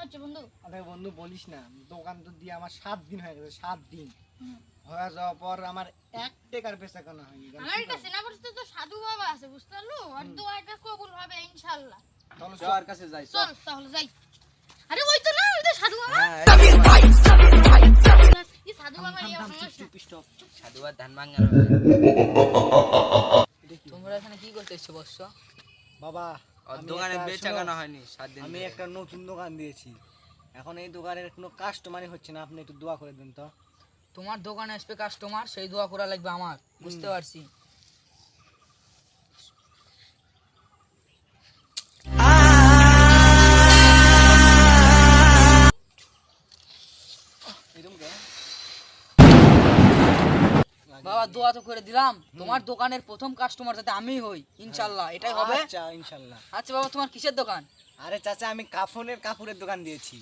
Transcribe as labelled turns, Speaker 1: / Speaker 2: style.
Speaker 1: হচ্ছে বন্ধু?
Speaker 2: আরে বন্ধু বলিস না, দোকান তো দিয়ে আমার 7 দিন হয়ে গেছে। 7 দিন হয়ে যাওয়ার পর আমার 1 টাকার বেচা কেনা হয়নি।
Speaker 1: আমার একটা চেনা পরিচিত তো সাধু বাবা আছে, বুঝতে পারলো? আর দোয়াটা কবুল হবে ইনশাআল্লাহ।
Speaker 2: চলো
Speaker 3: যাওয়ার কাছে যাই।
Speaker 1: চল তাহলে যাই। আরে ওই তো না, ওই তো সাধু বাবা। এই সাধু বাবা এই সমস্যা।
Speaker 3: সাধুবার ধান ভাঙানো।
Speaker 4: তোমরা এখানে কি করতে এসছো বৎস?
Speaker 2: বাবা,
Speaker 3: ওর দোকানে বেচা কেনা হয়নি 7 দিন।
Speaker 2: আমি একটা নতুন দোকান দিয়েছি, এখন এই দোকানের কোনো কাস্টমারই হচ্ছে না। আপনি একটু দোয়া করে দেন তো।
Speaker 4: তোমার দোকানে আসবে কাস্টমার, সেই দোয়া করা লাগবে আমার, বুঝতে পারছি। বাবা দোয়া তো করে দিলাম, তোমার দোকানের প্রথম কাস্টমার যাতে আমি হই ইনশাআল্লাহ, এটাই হবে।
Speaker 2: আচ্ছা ইনশাআল্লাহ।
Speaker 4: আচ্ছা বাবা, তোমার কিসের দোকান?
Speaker 2: আরে চাচা, আমি কাফনের কাপড়ের দোকান দিয়েছি।